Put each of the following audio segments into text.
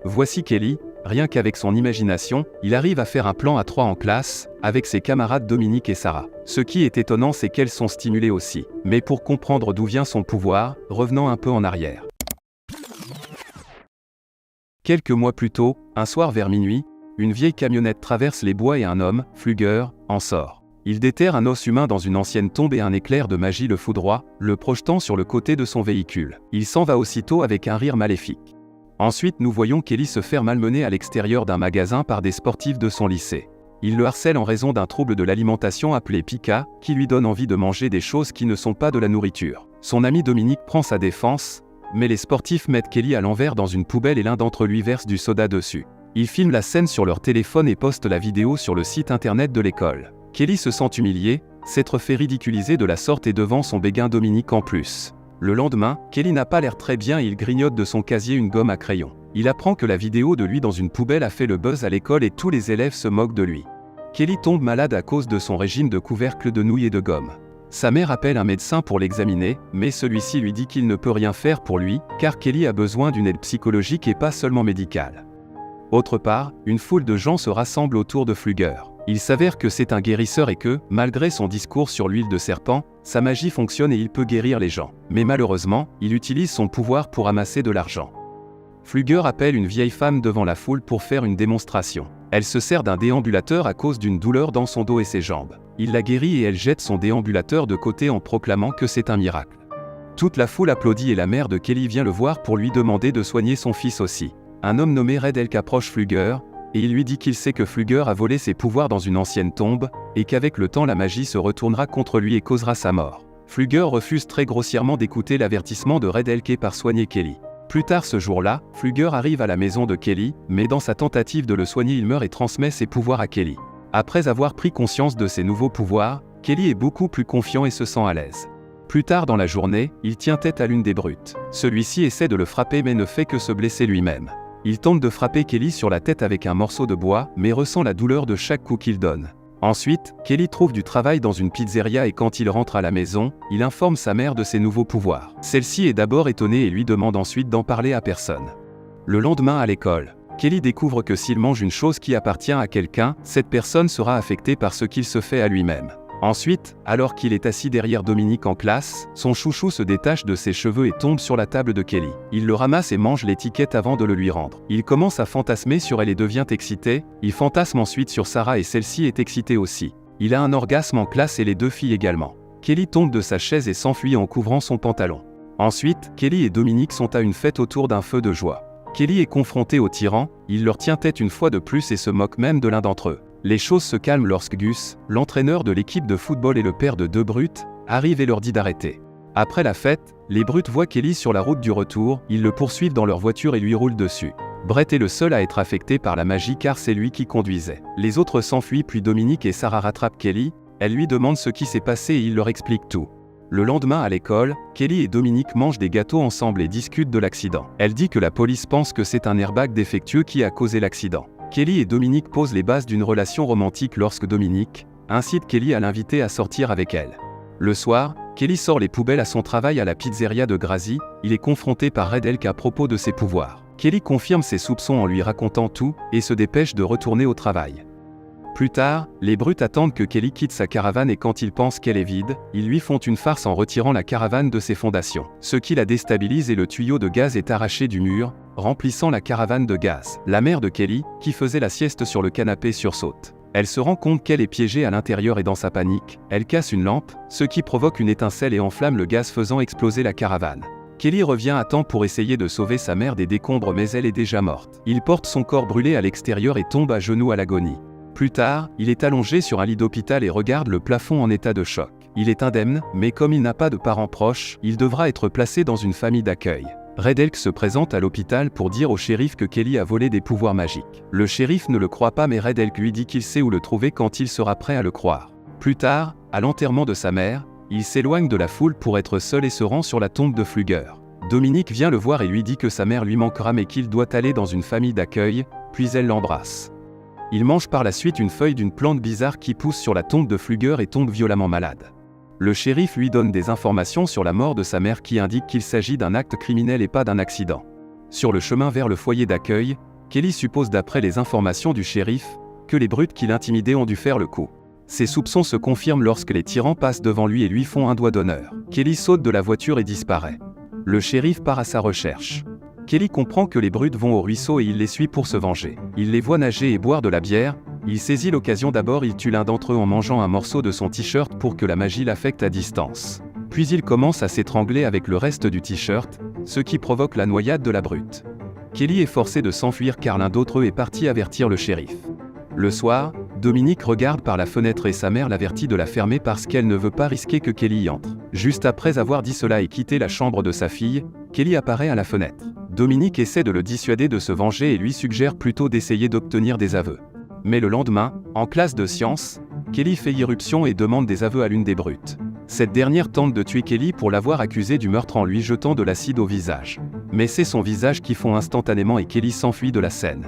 Voici Kelly, rien qu'avec son imagination, il arrive à faire un plan à 3 en classe, avec ses camarades Dominique et Sarah. Ce qui est étonnant, c'est qu'elles sont stimulées aussi. Mais pour comprendre d'où vient son pouvoir, revenons un peu en arrière. Quelques mois plus tôt, un soir vers minuit, une vieille camionnette traverse les bois et un homme, Flugger, en sort. Il déterre un os humain dans une ancienne tombe et un éclair de magie le foudroie, le projetant sur le côté de son véhicule. Il s'en va aussitôt avec un rire maléfique. Ensuite, nous voyons Kelly se faire malmener à l'extérieur d'un magasin par des sportifs de son lycée. Il le harcèle en raison d'un trouble de l'alimentation appelé pica, qui lui donne envie de manger des choses qui ne sont pas de la nourriture. Son ami Dominique prend sa défense, mais les sportifs mettent Kelly à l'envers dans une poubelle et l'un d'entre eux lui verse du soda dessus. Ils filment la scène sur leur téléphone et postent la vidéo sur le site internet de l'école. Kelly se sent humilié, s'être fait ridiculiser de la sorte et devant son béguin Dominique en plus. Le lendemain, Kelly n'a pas l'air très bien et il grignote de son casier une gomme à crayon. Il apprend que la vidéo de lui dans une poubelle a fait le buzz à l'école et tous les élèves se moquent de lui. Kelly tombe malade à cause de son régime de couvercle de nouilles et de gomme. Sa mère appelle un médecin pour l'examiner, mais celui-ci lui dit qu'il ne peut rien faire pour lui, car Kelly a besoin d'une aide psychologique et pas seulement médicale. Autre part, une foule de gens se rassemble autour de Flugger. Il s'avère que c'est un guérisseur et que, malgré son discours sur l'huile de serpent, sa magie fonctionne et il peut guérir les gens. Mais malheureusement, il utilise son pouvoir pour amasser de l'argent. Flugger appelle une vieille femme devant la foule pour faire une démonstration. Elle se sert d'un déambulateur à cause d'une douleur dans son dos et ses jambes. Il la guérit et elle jette son déambulateur de côté en proclamant que c'est un miracle. Toute la foule applaudit et la mère de Kelly vient le voir pour lui demander de soigner son fils aussi. Un homme nommé Red Elk approche Flugger, et il lui dit qu'il sait que Flugger a volé ses pouvoirs dans une ancienne tombe, et qu'avec le temps la magie se retournera contre lui et causera sa mort. Flugger refuse très grossièrement d'écouter l'avertissement de Red Elk et part soigner Kelly. Plus tard ce jour-là, Flugger arrive à la maison de Kelly, mais dans sa tentative de le soigner il meurt et transmet ses pouvoirs à Kelly. Après avoir pris conscience de ses nouveaux pouvoirs, Kelly est beaucoup plus confiant et se sent à l'aise. Plus tard dans la journée, il tient tête à l'une des brutes. Celui-ci essaie de le frapper mais ne fait que se blesser lui-même. Il tente de frapper Kelly sur la tête avec un morceau de bois, mais ressent la douleur de chaque coup qu'il donne. Ensuite, Kelly trouve du travail dans une pizzeria et quand il rentre à la maison, il informe sa mère de ses nouveaux pouvoirs. Celle-ci est d'abord étonnée et lui demande ensuite d'en parler à personne. Le lendemain à l'école, Kelly découvre que s'il mange une chose qui appartient à quelqu'un, cette personne sera affectée par ce qu'il se fait à lui-même. Ensuite, alors qu'il est assis derrière Dominique en classe, son chouchou se détache de ses cheveux et tombe sur la table de Kelly. Il le ramasse et mange l'étiquette avant de le lui rendre. Il commence à fantasmer sur elle et devient excité, il fantasme ensuite sur Sarah et celle-ci est excitée aussi. Il a un orgasme en classe et les deux filles également. Kelly tombe de sa chaise et s'enfuit en couvrant son pantalon. Ensuite, Kelly et Dominique sont à une fête autour d'un feu de joie. Kelly est confronté aux tyrans, il leur tient tête une fois de plus et se moque même de l'un d'entre eux. Les choses se calment lorsque Gus, l'entraîneur de l'équipe de football et le père de deux brutes, arrive et leur dit d'arrêter. Après la fête, les brutes voient Kelly sur la route du retour, ils le poursuivent dans leur voiture et lui roulent dessus. Brett est le seul à être affecté par la magie car c'est lui qui conduisait. Les autres s'enfuient puis Dominique et Sarah rattrapent Kelly, elle lui demande ce qui s'est passé et il leur explique tout. Le lendemain à l'école, Kelly et Dominique mangent des gâteaux ensemble et discutent de l'accident. Elle dit que la police pense que c'est un airbag défectueux qui a causé l'accident. Kelly et Dominique posent les bases d'une relation romantique lorsque Dominique incite Kelly à l'inviter à sortir avec elle. Le soir, Kelly sort les poubelles à son travail à la pizzeria de Grazi, il est confronté par Red Elk à propos de ses pouvoirs. Kelly confirme ses soupçons en lui racontant tout, et se dépêche de retourner au travail. Plus tard, les brutes attendent que Kelly quitte sa caravane et quand ils pensent qu'elle est vide, ils lui font une farce en retirant la caravane de ses fondations. Ce qui la déstabilise et le tuyau de gaz est arraché du mur, remplissant la caravane de gaz. La mère de Kelly, qui faisait la sieste sur le canapé sursaute. Elle se rend compte qu'elle est piégée à l'intérieur et dans sa panique, elle casse une lampe, ce qui provoque une étincelle et enflamme le gaz faisant exploser la caravane. Kelly revient à temps pour essayer de sauver sa mère des décombres mais elle est déjà morte. Il porte son corps brûlé à l'extérieur et tombe à genoux à l'agonie. Plus tard, il est allongé sur un lit d'hôpital et regarde le plafond en état de choc. Il est indemne, mais comme il n'a pas de parents proches, il devra être placé dans une famille d'accueil. Red Elk se présente à l'hôpital pour dire au shérif que Kelly a volé des pouvoirs magiques. Le shérif ne le croit pas mais Red Elk lui dit qu'il sait où le trouver quand il sera prêt à le croire. Plus tard, à l'enterrement de sa mère, il s'éloigne de la foule pour être seul et se rend sur la tombe de Flugger. Dominique vient le voir et lui dit que sa mère lui manquera mais qu'il doit aller dans une famille d'accueil, puis elle l'embrasse. Il mange par la suite une feuille d'une plante bizarre qui pousse sur la tombe de Flugger et tombe violemment malade. Le shérif lui donne des informations sur la mort de sa mère qui indiquent qu'il s'agit d'un acte criminel et pas d'un accident. Sur le chemin vers le foyer d'accueil, Kelly suppose d'après les informations du shérif, que les brutes qui l'intimidaient ont dû faire le coup. Ses soupçons se confirment lorsque les tyrans passent devant lui et lui font un doigt d'honneur. Kelly saute de la voiture et disparaît. Le shérif part à sa recherche. Kelly comprend que les brutes vont au ruisseau et il les suit pour se venger. Il les voit nager et boire de la bière. Il saisit l'occasion d'abord, il tue l'un d'entre eux en mangeant un morceau de son t-shirt pour que la magie l'affecte à distance. Puis il commence à s'étrangler avec le reste du t-shirt, ce qui provoque la noyade de la brute. Kelly est forcé de s'enfuir car l'un d'entre eux est parti avertir le shérif. Le soir, Dominique regarde par la fenêtre et sa mère l'avertit de la fermer parce qu'elle ne veut pas risquer que Kelly y entre. Juste après avoir dit cela et quitté la chambre de sa fille, Kelly apparaît à la fenêtre. Dominique essaie de le dissuader de se venger et lui suggère plutôt d'essayer d'obtenir des aveux. Mais le lendemain, en classe de sciences, Kelly fait irruption et demande des aveux à l'une des brutes. Cette dernière tente de tuer Kelly pour l'avoir accusé du meurtre en lui jetant de l'acide au visage. Mais c'est son visage qui fond instantanément et Kelly s'enfuit de la scène.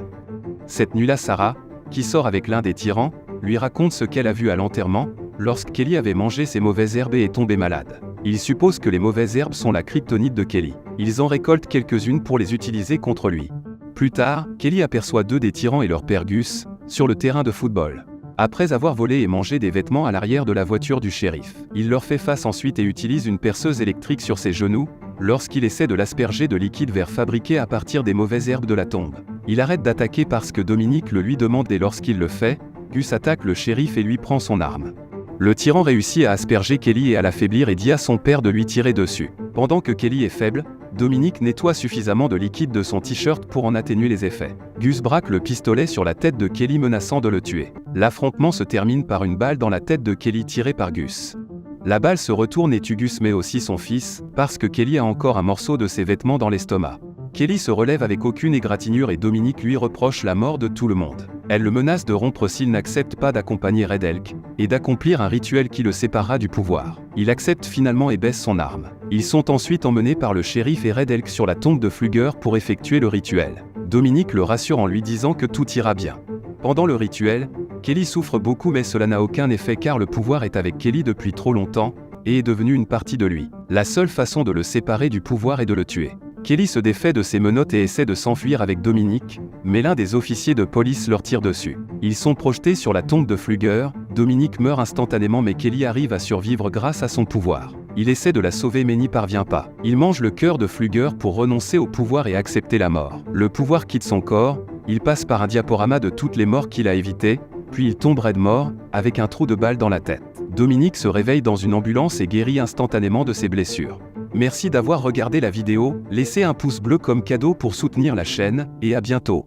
Cette nuit-là, Sarah, qui sort avec l'un des tyrans, lui raconte ce qu'elle a vu à l'enterrement, lorsque Kelly avait mangé ses mauvaises herbes et est tombée malade. Ils supposent que les mauvaises herbes sont la kryptonite de Kelly. Ils en récoltent quelques-unes pour les utiliser contre lui. Plus tard, Kelly aperçoit deux des tyrans et leur père Gus, sur le terrain de football. Après avoir volé et mangé des vêtements à l'arrière de la voiture du shérif, il leur fait face ensuite et utilise une perceuse électrique sur ses genoux, lorsqu'il essaie de l'asperger de liquide vert fabriqué à partir des mauvaises herbes de la tombe. Il arrête d'attaquer parce que Dominique le lui demande et lorsqu'il le fait, Gus attaque le shérif et lui prend son arme. Le tyran réussit à asperger Kelly et à l'affaiblir et dit à son père de lui tirer dessus. Pendant que Kelly est faible, Dominique nettoie suffisamment de liquide de son t-shirt pour en atténuer les effets. Gus braque le pistolet sur la tête de Kelly menaçant de le tuer. L'affrontement se termine par une balle dans la tête de Kelly tirée par Gus. La balle se retourne et tue Gus mais aussi son fils, parce que Kelly a encore un morceau de ses vêtements dans l'estomac. Kelly se relève avec aucune égratignure et Dominique lui reproche la mort de tout le monde. Elle le menace de rompre s'il n'accepte pas d'accompagner Red Elk, et d'accomplir un rituel qui le séparera du pouvoir. Il accepte finalement et baisse son arme. Ils sont ensuite emmenés par le shérif et Red Elk sur la tombe de Flugger pour effectuer le rituel. Dominique le rassure en lui disant que tout ira bien. Pendant le rituel, Kelly souffre beaucoup mais cela n'a aucun effet car le pouvoir est avec Kelly depuis trop longtemps, et est devenu une partie de lui. La seule façon de le séparer du pouvoir est de le tuer. Kelly se défait de ses menottes et essaie de s'enfuir avec Dominique, mais l'un des officiers de police leur tire dessus. Ils sont projetés sur la tombe de Flugger, Dominique meurt instantanément mais Kelly arrive à survivre grâce à son pouvoir. Il essaie de la sauver mais n'y parvient pas. Il mange le cœur de Flugger pour renoncer au pouvoir et accepter la mort. Le pouvoir quitte son corps, il passe par un diaporama de toutes les morts qu'il a évitées, puis il tombe raide mort, avec un trou de balle dans la tête. Dominique se réveille dans une ambulance et guérit instantanément de ses blessures. Merci d'avoir regardé la vidéo, laissez un pouce bleu comme cadeau pour soutenir la chaîne, et à bientôt.